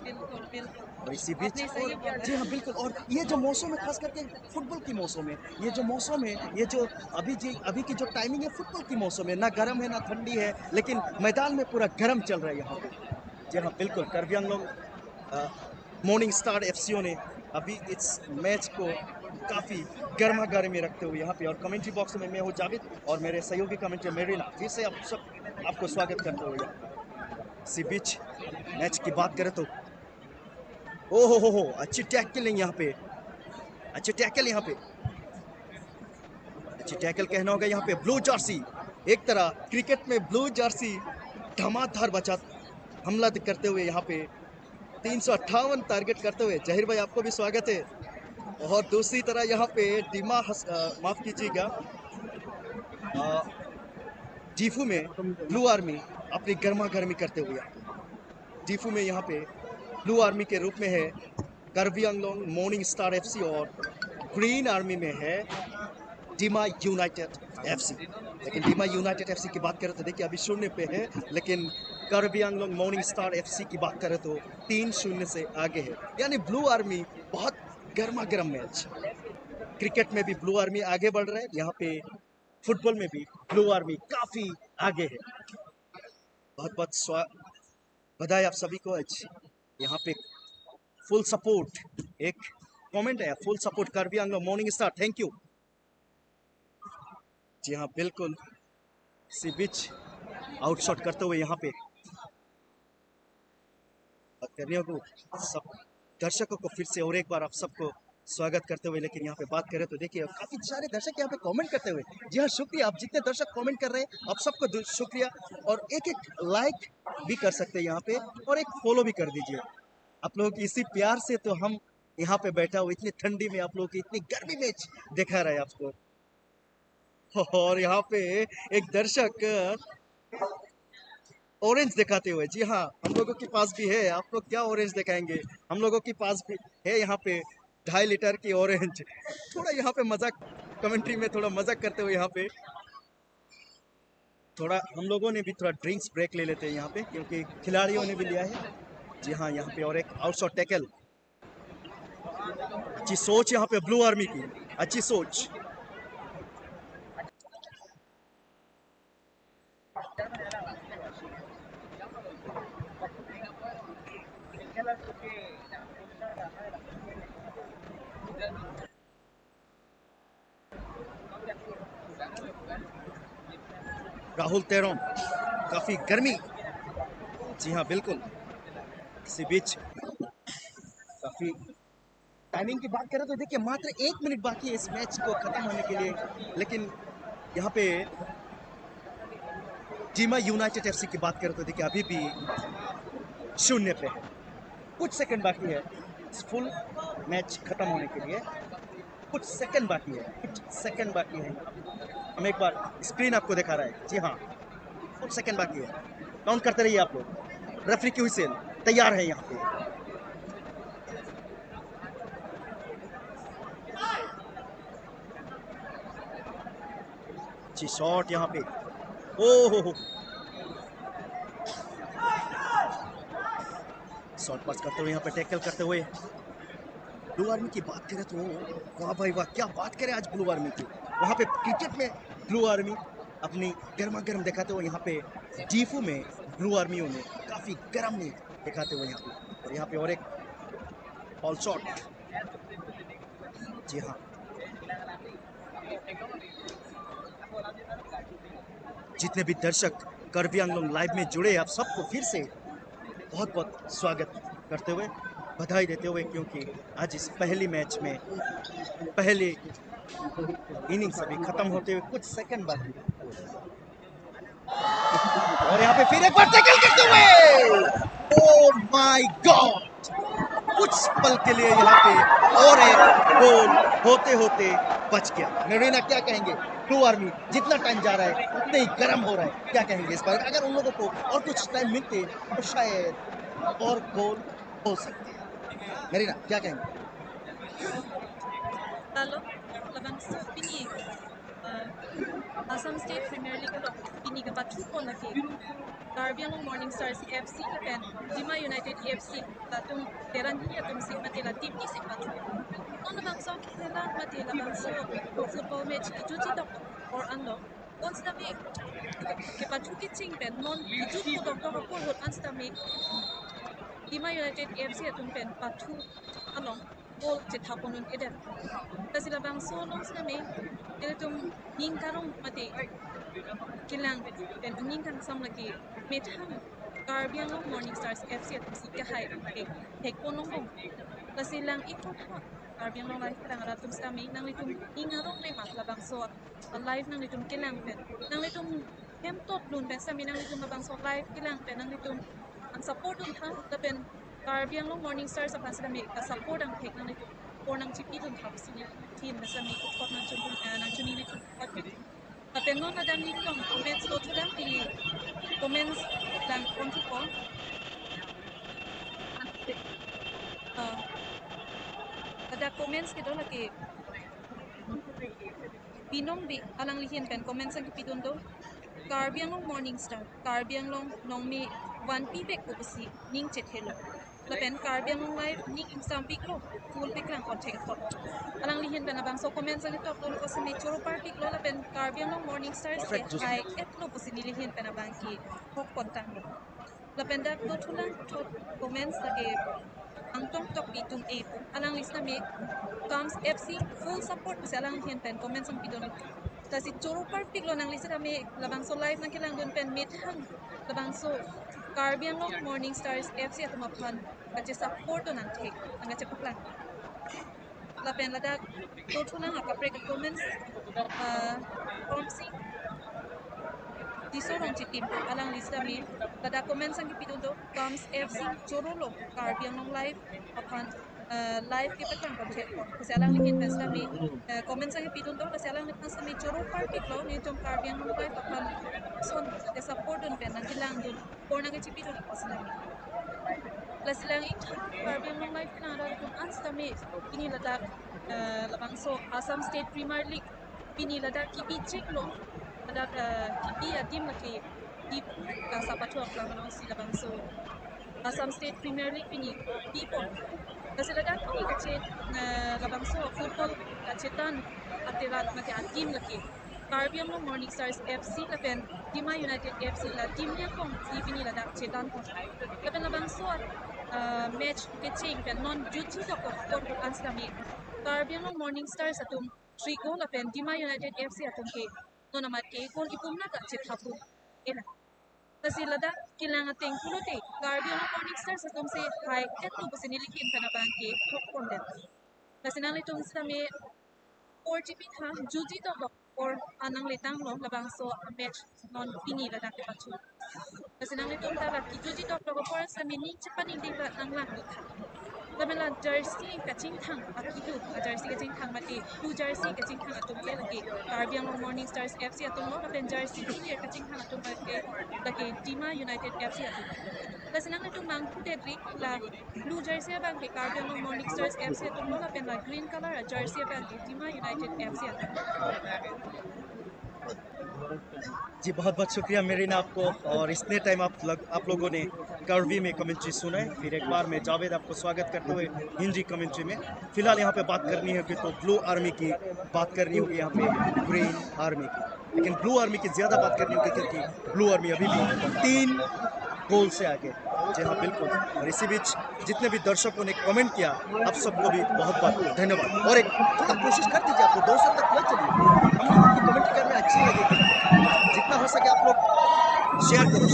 और इसी बीच जी हाँ बिल्कुल। और ये जो मौसम है खास करके फुटबॉल की मौसम है, ये जो मौसम है, ये जो अभी की जो टाइमिंग है फुटबॉल की मौसम है, ना गर्म है ना ठंडी है, लेकिन मैदान में पूरा गर्म चल रहा है यहाँ पे। जी हाँ बिल्कुल। Karbi Anglong morning star FCO ने अभी इस मैच को काफ़ी गर्मा गर्मी रखते हुए यहाँ पे। और कमेंट्री बॉक्स में मैं हूँ जावेद और मेरे सहयोगी कमेंट्री मेरीना, फिर से आपको स्वागत करते हुए। इसी बीच मैच की बात करें तो ओहो अच्छी टैकलिंग यहाँ पे, अच्छी टैकल यहाँ पे, अच्छी टैकल कहना होगा यहाँ पे। ब्लू जर्सी एक तरह क्रिकेट में ब्लू जर्सी धमाधर बचा हमला करते हुए यहाँ पे 358 टारगेट करते हुए। जहीर भाई आपको भी स्वागत है। और दूसरी तरह यहाँ पे डीमा माफ कीजिएगा डीफू में ब्लू आर्मी अपनी गर्मा गर्मी करते हुए। डीफू में यहाँ पे ब्लू आर्मी के रूप में है Karbi Anglong morning star FC और ग्रीन आर्मी में है डीमा यूनाइटेड एफसी। लेकिन डीमा यूनाइटेड एफसी की बात करें तो देखिए अभी 0 पे है, लेकिन Karbi Anglong morning star FC की बात करें तो 3-0 से आगे है। यानी ब्लू आर्मी बहुत गर्मा गर्म मैच। क्रिकेट में भी ब्लू आर्मी आगे बढ़ रहा है, यहाँ पे फुटबॉल में भी ब्लू आर्मी काफी आगे है। बहुत बहुत बधाई आप सभी को। आज यहाँ पे फुल सपोर्ट, एक कमेंट है, full support Karbi Anglong morning star, thank you. जी हाँ बिल्कुल, सी बीच आउटशॉट करते हुए यहाँ पे करने को सब दर्शकों को फिर से और एक बार आप सबको स्वागत करते हुए। लेकिन यहाँ पे बात करें तो देखिए काफी सारे दर्शक यहाँ पे कमेंट करते हुए। जी हाँ शुक्रिया, आप जितने दर्शक कमेंट कर रहे हैं आप सबको शुक्रिया। और एक एक लाइक भी कर सकते हैं यहाँ पे, और एक फॉलो भी कर दीजिए। आप लोगों की इसी प्यार से तो हम यहाँ पे बैठा हुआ, इतनी ठंडी में आप लोगों की इतनी गर्मी मैच दिखा रहे हैं आपको। और यहाँ पे एक दर्शक ऑरेंज दिखाते हुए। जी हाँ, हम लोगों के पास भी है, आप लोग क्या ऑरेंज दिखाएंगे, हम लोगों के पास भी है यहाँ पे 2.5 लीटर की ऑरेंज। थोड़ा यहाँ पे मजाक, कमेंट्री में थोड़ा मजाक करते हुए यहाँ पे थोड़ा हम लोगों ने भी थोड़ा ड्रिंक्स ब्रेक ले लेते हैं यहाँ पे, क्योंकि खिलाड़ियों ने भी लिया है। जी हाँ, यहाँ पे और एक आउटशॉट टैकल, अच्छी सोच यहाँ पे ब्लू आर्मी की, अच्छी सोच। राहुल तेरोम, काफी गर्मी। जी हाँ बिल्कुल, इसी बीच काफी टाइमिंग की बात करें तो देखिए मात्र 1 मिनट बाकी है इस मैच को खत्म होने के लिए। लेकिन यहाँ पे डीमा यूनाइटेड एफसी की बात करें तो देखिए अभी भी 0 पे है, कुछ सेकंड बाकी है फुल मैच खत्म होने के लिए। कुछ सेकंड बाकी है, कुछ सेकंड बाकी है। हम एक बार स्क्रीन आपको दिखा रहा है। जी हाँ, कुछ सेकंड बाकी है, काउंट करते रहिए आप लोग। रेफरी की हुइसल तैयार है यहाँ पे। जी शॉट यहाँ पे, ओह शॉट पास करते हुए यहाँ पे टैकल करते हुए। ब्लू आर्मी की बात करें तो वाह भाई वाह, क्या बात करें आज ब्लू आर्मी की। वहाँ पे क्रिकेट में ब्लू आर्मी अपनी गर्मा गर्म दिखाते हुए, यहाँ पे डीफू में ब्लू आर्मियों ने काफी गर्म में दिखाते हुए यहाँ पे। और यहाँ पे और एक बॉल शॉट। जी हाँ, जितने भी दर्शक कार्बी आंगलोंग लाइव में जुड़े, आप सबको फिर से बहुत बहुत स्वागत करते हुए, बधाई देते हुए, क्योंकि आज इस पहली मैच में पहले इनिंग्स अभी खत्म होते हुए कुछ सेकंड बाकी। और यहाँ पे फिर एक बार टैकल करते हुए, ओह माय गॉड, कुछ पल के लिए यहाँ पे और एक गोल होते होते बच गया। मेरीना क्या कहेंगे, ब्लू आर्मी जितना टाइम जा रहा है उतना ही गर्म हो रहा है, क्या कहेंगे इस पर? अगर उन लोगों को और कुछ टाइम मिलते तो शायद और गोल हो सकते हैं। मेरीना क्या कहेंगे? Lalu, labang so pini Assam State Premier League lo pini ka batu ko lagi. Caribbean Long Morning Stars FC kan Dima United FC tatung teran ni atung si matela team ni si patu. On labang so kila matela bang so football match juji dok or ano. Konstami ke batu kitching pen non juji ko dok ko hot anstami Dima United FC atung pen batu along ball citapunun eden. Kasi labang so long nami itong ningkarong mati kilang dan ningkan sam lagi metham Caribbean Long Morning Stars FC at si kahay hek ponong kong kasi lang ito ha Caribbean Long live lang ratum sa kami nang itong ningarong may matlabang so live nang itong kilang pen nang itong hemtot nun pen sa mi nang itong labang so live kilang pen nang itong ang support dun ha tapen Caribbean Long Morning Stars sa kasi kami ka-support ang hek nang itong or nang chipi dun tapos niya team na sa may kupot ng chunili kupot tapi no na dami kong comments ko to lang di comments lang konto ko ada comments kito lagi Binong bi alang lihin pen comment sang kipidon do. Karbiang long morning star. Karbiang long nong mi 1 pibek ko si ning chet hello. Lapen karbiang long live ning insam big lo. Full big lang contact ko. Alang lihin pen abang so comment sang ito lo ko si choro party lo lapen karbiang long morning stars ke Perfect, Jose. ay et lo ko si nilihin pen abang ki hok kontang lo. Lapen da to tulang to comments lagi ang tong tok bitung a alang lista mi comes FC full support kasi alang lihin pen comment sang pidon kasi choro party lo nang lista kami labang so live nang kilang dun pen mid hang labang so Caribbean long Morning Stars FC at mapan kasi support to nang take ang kasi plan lapen ladak to tulang kapre ka comments promising di sorong chitim alang lista mi tada comment sang kipidon do comes FC chorolo Caribbean long live upon live kita kan project ko kasi alang lihin pen sa mi comment sang kipidon do kasi alang lihin sa mi choro party lo ni tong Caribbean long live upon son ke support don pen nang kilang don or nang chipidon ko sa mi plus lang ito Caribbean long live na ara kung ans kami piniladak labang so Assam State Premier League piniladak kipi check lo ladak kipi adim laki di sa patu ang lang sila bang so Assam State Premier League pini people kasi ladak ni kasi labang so football kacetan atirat mati adim laki Caribbean long Morning Stars FC lapen Dima United FC la team niya kong pini ladak cetan ko lapen labang so match kecing pen non duty to ko ans kami Caribbean long Morning Stars atum 3 goal lapen Dima United FC atum ke no namat ke goal ipum na ka chet hapu ila kasi lada kilang ating pulote Caribbean long Morning Stars atum se high eto ko sinilikin panabang ke kondet kasi nang itong sa me 40 pit ha duty to or anang litang lo labang so match non pini lada ke pachu kasi nang itong tara ki duty to ko por sa mini chapan hindi ba nang lang Lamela jersey kacing thang akitu jersey kacing thang mati two jersey kacing thang atum ke lagi Caribbean long Morning Stars FC atum lo lapen jersey ini kacing thang atum ke lagi Dima United FC atum kasi nang itong mangku dedri la blue jersey bang ke Caribbean long Morning Stars FC atum lo lapen la green color jersey bang ke Dima United FC atum जी बहुत बहुत शुक्रिया Mirena आपको और इतने time आप लोगों ने curvy में कमेंट्री सुना है। फिर एक बार मैं जावेद आपको स्वागत करते हुए हिंदी कमेंट्री में फिलहाल यहाँ पे बात करनी है तो ब्लू आर्मी की बात करनी होगी यहाँ पे ग्रीन आर्मी की, लेकिन ब्लू आर्मी की ज़्यादा बात करनी होगी क्योंकि ब्लू आर्मी अभी भी 3 गोल से आगे। जी हाँ बिल्कुल, और इसी बीच जितने भी दर्शकों ने कमेंट किया आप सबको भी बहुत बहुत धन्यवाद। और एक थोड़ा कोशिश कर दीजिए, आपको 200 तक ले चलिए, हम लोगों की कमेंट करने अच्छी लगेगी, जितना हो सके आप लोग शेयर करो।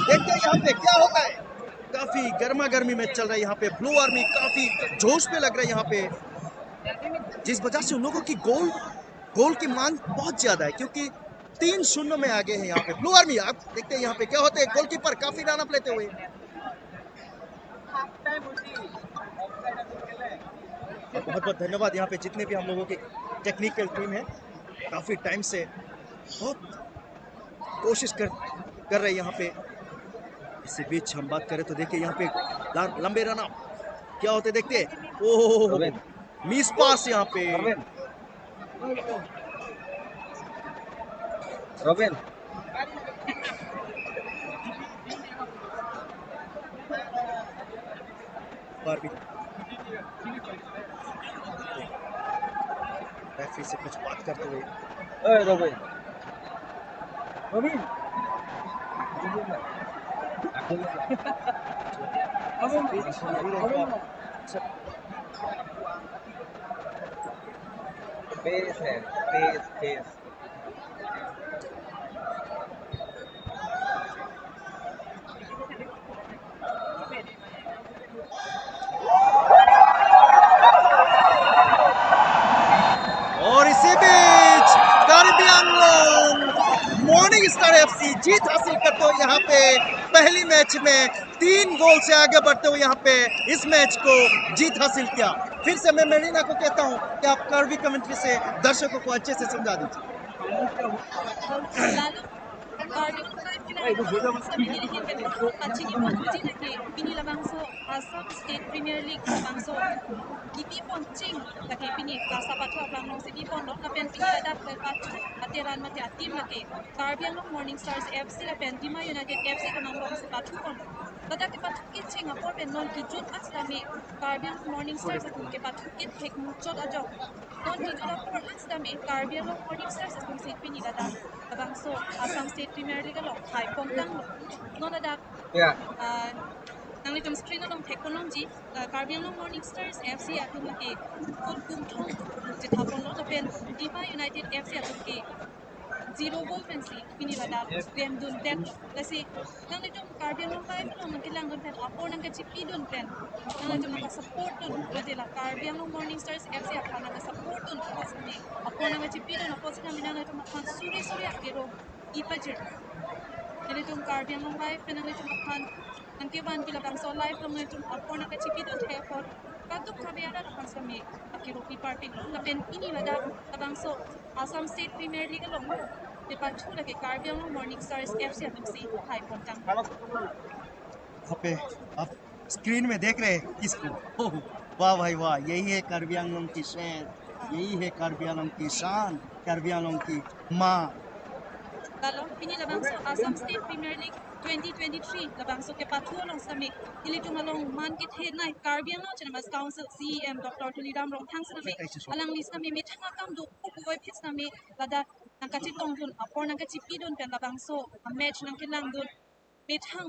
देखते हैं यहाँ पे क्या होता है। काफी गर्मा गर्मी में चल रहा है यहाँ पे, ब्लू आर्मी काफी जोश पे लग रहा है यहाँ पे, जिस वजह से उन लोगों की गोल की मांग बहुत ज्यादा है क्योंकि 3-0 में आगे हैं यहाँ पे ब्लू आर्मी। आप देखते हैं यहाँ पे क्या होते हैं, गोलकीपर काफी रन अप लेते हुए। बहुत बहुत धन्यवाद यहाँ पे जितने भी हम लोगों की टेक्निकल टीम है, काफी टाइम से बहुत कोशिश कर रहे हैं यहाँ पे। इसी बीच हम बात करें तो देखिए यहाँ पे लंबे रन अप क्या होते देखते हैं। ओह मिस पास यहाँ पे रोबिन रेफरी से कुछ बात करते हुए। रोबिन पेस है, पेस और इसी बीच कार्बियन मॉर्निंग स्टार एफसी जीत हासिल करते हुए यहाँ पे पहली मैच में 3 गोल से आगे बढ़ते हुए यहाँ पे इस मैच को जीत हासिल किया। फिर से मैं मेरीना को कहता हूँ कि आप कर्वी कमेंट्री से दर्शकों को अच्छे से समझा दीजिए। Pini labangso Assam State Premier League labangso Ipi Ponching lagi pini Kasa Patu abang long Sipi Pon long lapen pini ladap ke Patu ateran mati atim lagi Carbiang long Morning Stars FC lapen Dima United FC kamang long si Patu Pon ladak ke Patu Kitching apor pen non kijut ats dami Carbiang Morning Stars akum ke Patu Kit hek muchot ajok non kijut apor ats dami Carbiang long Morning Stars akum si pini ladap labangso Assam State Premier League long Hai Pong Tang non ladap Ya. nang litum screen along technology Carbiang long Morning Stars FC atum lagi kun kum thong jithapon lo pen Dima United FC atum ki zero goal fancy pini ladap game dun ten lasi nang litum Carbiang long live long nang kilang dun pen apor nang kachipi dun pen nang litum nang support dun ladila Carbiang long Morning Stars FC apa nang support dun apos kami apor nang kachipi dun apos kami nang litum akan suri akiro ipajir nang litum Carbiang long live pen nang litum akan nang kiban bila bangso live long litum apor nang kachipi dun therefore kaduk kabiara akan sami akiro piparting long lapen pini ladap bangso Assam State Premier League long Dipatu lagi Carbiang long Morning Stars FC atum si Hai Pontang यहाँ पे आप screen में देख रहे हैं किसको ओह, वाह भाई वाह, यही है कार्बी आंगलोंग की शेर, यही है कार्बी आंगलोंग की शान, कार्बी आंगलोंग की माँ। Lalo, pini labangso Assam State Premier League 2023 labangso ke patuo long sami ili tumalong man kit head na Carbiang long Chinamas Council CEM Dr. Tulidam Rong Tang sami alang lis nami mitanga kam do kukuoy pits nami lada nangkachitong dun apor nangkachipidon pen labangso match nang kilang dun mitang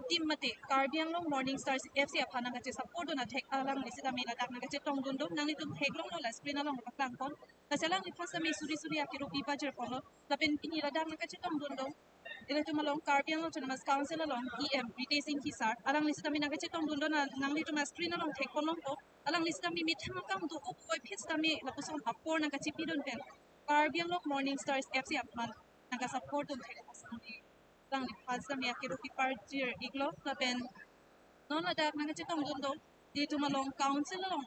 tim mate Carbiang long Morning Stars FC apa nangkachi support dun attack alang lis nami lada nangkachitong dun dun nang litum hek long lo la screen along paklang kon kasalang ipasa mi suri akiro pipajer kono lapen pini lada nangkachitong dun dun ila tumalong Carbiang long Chinamas Council along EM Ritaising Kisar alang lis nami nangkachitong dun dun nang litum screen along hek kon long ko alang lis nami mitang kam do ukoy pits nami lapusong apor nangkachipidon pen Carbiang long Morning Stars FC apan nangka-support dun hek asami lang lipas kami akiro piparjer iglo lapen non ladak nangkachitong dun dun di tumalong council along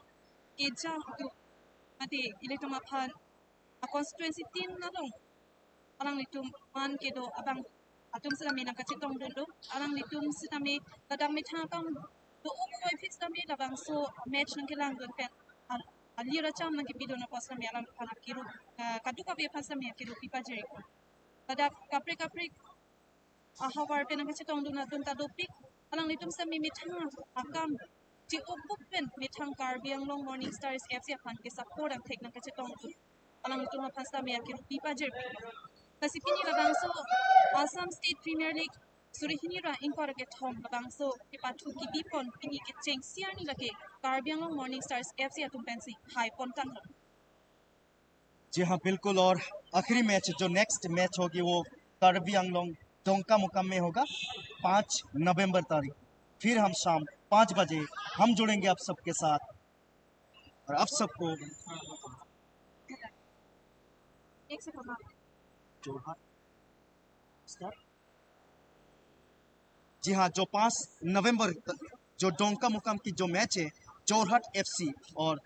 Keja mati ili tumapan a constituency team na long alang litum man kedo abang atum sa kami nakachitong dundo alang litum sa kami kadang mitangkang do ukoy fix kami labang so match ng kilang dun pen alira cham ng kipido na pos kami alang panakiru kaduka be pas kami akiru pipajeri ko kada kapre ahawar pen nakachitong dun na dun tadopik alang litum sa mi mitang akam Ci ubuk pen mitang Carbiang long Morning Stars FC akan ke support ang take ng kachitong alang ito mapas kami akiru pipajer kasi pini labangso Assam State Premier League suri hinira inkora ke thom labangso ke patu ki bipon pini ke cheng siani lake Carbiang long Morning Stars FC atum pensi Hai Pontang जी हाँ बिल्कुल, और आखिरी match जो next match होगी वो कार्बी आंगलोंग डोंका मुकाम में होगा 5 नवंबर तारीख। फिर हम शाम 5 बजे हम जुड़ेंगे आप सबके साथ और आप सबको एक से कमा जोरहाट जी हाँ, जो 5 नवंबर जो डोंका मुकाम की जो मैच है जोरहाट एफसी और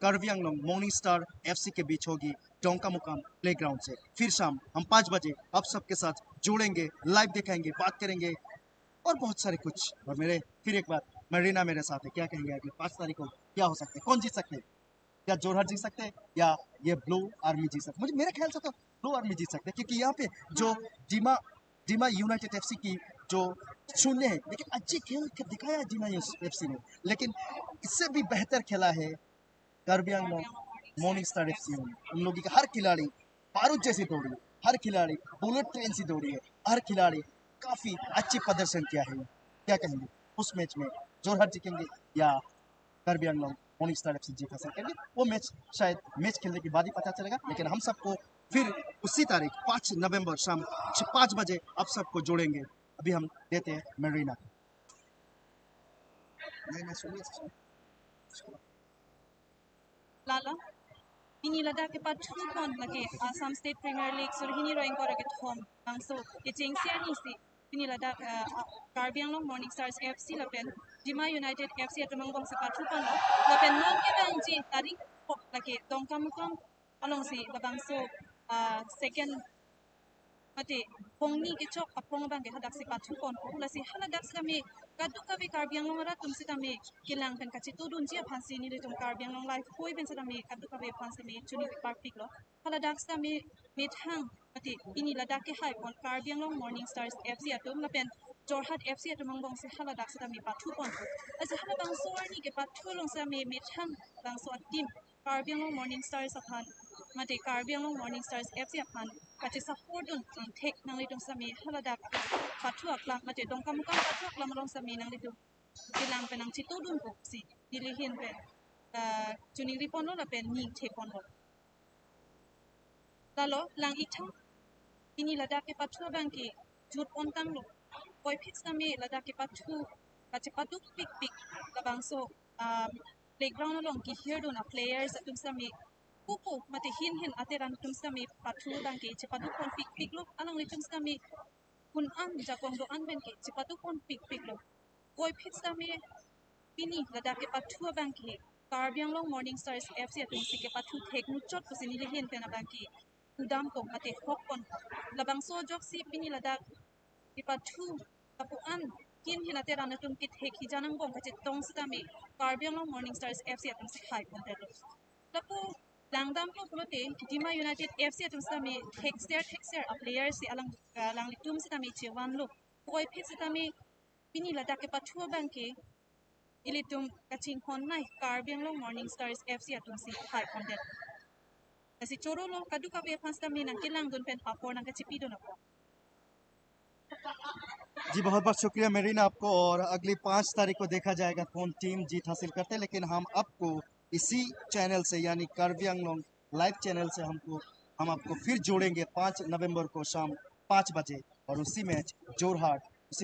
Karbi Anglong morning star FC के बीच होगी डोंका मुकाम प्लेग्राउंड से। फिर शाम हम 5 बजे आप सबके साथ जुड़ेंगे, लाइव दिखाएंगे, बात करेंगे और बहुत सारे कुछ। और मेरे फिर एक बार मरीना मेरे साथ है, क्या कहेंगे अगले 5 तारीख को क्या हो सकता है, कौन जीत सकते हैं? या जोरहाट जीत सकते हैं या ये ब्लू आर्मी जीत सकते? मुझे मेरे ख्याल से तो ब्लू आर्मी जीत सकते हैं, क्योंकि यहाँ पे जो डिमा यूनाइटेड एफसी की जो शून्य है, लेकिन अच्छी खेल दिखाया है डिमा एफसी ने, लेकिन इससे भी बेहतर खेला है Karbi Anglong morning star FC. उन लोगों की हर खिलाड़ी बारूद जैसी दौड़ी है, हर खिलाड़ी बुलेट ट्रेन सी दौड़ी है, हर खिलाड़ी काफी अच्छी प्रदर्शन किया है। क्या कहेंगे उस मैच में जोरहाट जीतेंगे या Karbi Anglong morning star FC जीत सकेंगे? वो मैच शायद मैच खेलने के बाद ही पता चलेगा, लेकिन हम सबको फिर उसी तारीख 5 नवंबर शाम 5 बजे आप सबको जोड़ेंगे। अभी हम देते हैं Marina. lalo pini lada ke patu kon lagi Assam State Premier League suri hinira inkora ke thom bangso ke cheng siani si pini lada Carbiang long Morning Stars FC lapen Dima United FC atumang bang sa patu kon lapen non ke bangji tarik lagi dongkam along si labangso second mati pongni ke chok apong bang ke hadak si patu kon ko la si haladak sa me kadu ka be karbiang long ara tum si ta me kilang kan kachi tu dun ji phansi ni le tum karbiang long life koi ben sa me kadu ka be phansi me chuni park pik lo haladak sa me thang mati ini ladak ke hai kon karbiang long morning stars fc atum la pen jorhat fc atum bang si haladak sa me patu kon ko asi halabang sor ni ke patu long sa me thang bang so team karbiang long morning stars aphan mati karbiang long morning stars fc aphan kachi support dun tek nang litum sa me haladak patu akla mati dong kam patu akla malong sa me nang litum kilang penang chitu dun ko si dilihin pen chuning ripon lo la pen ni thekon lo lalo lang itang ini ladak ke patu bang ki jut ontang lo koi fix na me ladak ke patu kachi patu pik pik labang so playground long ki here do na players atum sa me kuku mati hin ateran tum sa me patu bang ki chi patu kon pik pik lo alang litum sa me kun an jakong do an ben ki chi patu kon pik pik lo koi fix na me pini ladak ke patu bang ki karbiang long morning stars fc atum si ke patu thek nu chot ko sinili hin pena bang ki udam ko mati hok kon labang so jok si pini ladak ke patu tapuan kin hinate ranatum ki thek hi janang bong kache tong sita me karbiang long morning stars fc atum si hai kon telo lapu langdam ko kulote Dima United FC atum sa me texter a player si alang lang litum sita me chewan lo koi phit sita me pini ladak ke patu bang ki ilitum kaching hon nai karbiang long morning stars fc atum si hai kondet kasi choro lo kadu ka be pasta mi nang kilang dun pen papor nang kachipi do na po जी बहुत बहुत शुक्रिया Mirena आपको। और अगली 5 तारीख को देखा जाएगा कौन टीम जीत हासिल करते हैं, लेकिन हम आपको इसी चैनल से यानी कार्बी आंगलोंग लाइव चैनल से हम आपको फिर जोड़ेंगे 5 नवंबर को शाम 5 बजे। और उसी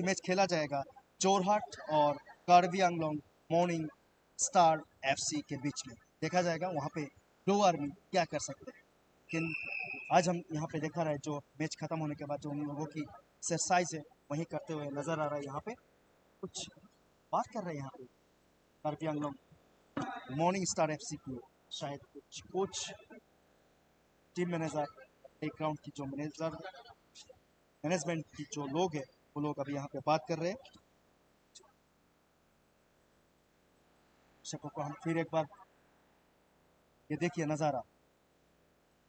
मैच खेला जाएगा जोरहाट और Karbi Anglong morning star FC के बीच में। देखा जाएगा वहाँ पे दो आर्मी क्या कर सकते हैं। लेकिन आज हम यहाँ पे देखा रहे जो मैच खत्म होने के बाद जो उन लोगों की एक्सरसाइज है वही करते हुए नजर आ रहा है। यहाँ पे कुछ बात कर रहे हैं यहाँ पे Karbi Anglong morning star FC की शायद कुछ कोच टीम मैनेजर बैकग्राउंड की जो मैनेजमेंट की जो लोग हैं वो लोग अभी यहाँ पे बात कर रहे हैं। दर्शकों को हम फिर एक बार ये देखिए नज़ारा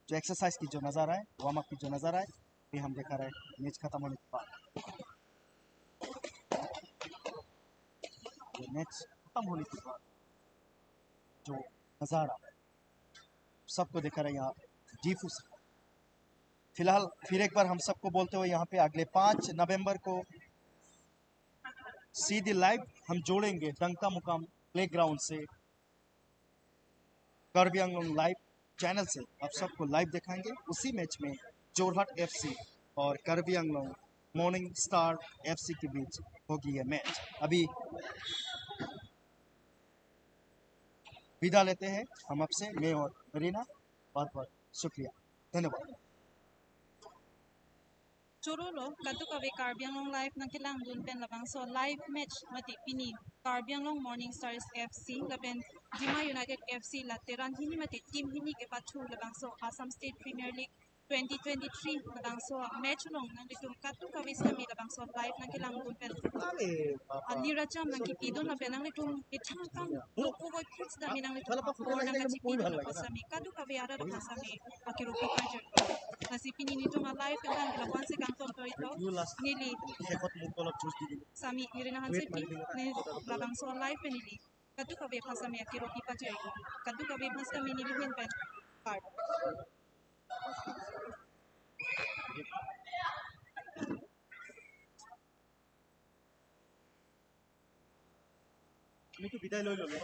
जो एक्सरसाइज की जो नज़ारा है वार्म अप की जो नज़ारा है ये हम देखा रहे हैं मैच खत्म होने के बाद। मैच खत्म होने के बाद जो नज़ारा सबको देखा रहे यहाँ जीफू से। फिलहाल फिर एक बार हम सबको बोलते हुए यहाँ पे अगले 5 नवंबर को सीधी लाइव हम जोड़ेंगे डंका मुकाम प्लेग्राउंड से कार्बी आंगलोंग लाइव चैनल से आप सबको लाइव दिखाएंगे। उसी मैच में जोरहाट एफसी और Karbi Anglong morning star FC के बीच होगी ये मैच। अभी विदा लेते हैं हम आपसे, मैं और मरीना। बहुत बहुत शुक्रिया, धन्यवाद। choro lo kadu ka be karbiang long live nang kilang dun pen labang so live match mati pini karbiang long morning stars fc laben Dima United fc lateran hini mati team hini ke patu labang so Assam State Premier League 2023 labang so match long nang ditum katu ka be sami labang so live nang kilang dun pen Niracham nang kipidon la benang litum itang kang loko boy kids da minang litum or nang kachipidon la pasami kadu ka be ara da pasami akiro pipajer kasi pinini to nga live kan la once kang ton to ito nili sami nirina hanse pi ni labang so live nili kadu ka be pasami akiro pipajer kadu ka be pasami nili hin pen card আমি তো বিদায় লই ললো।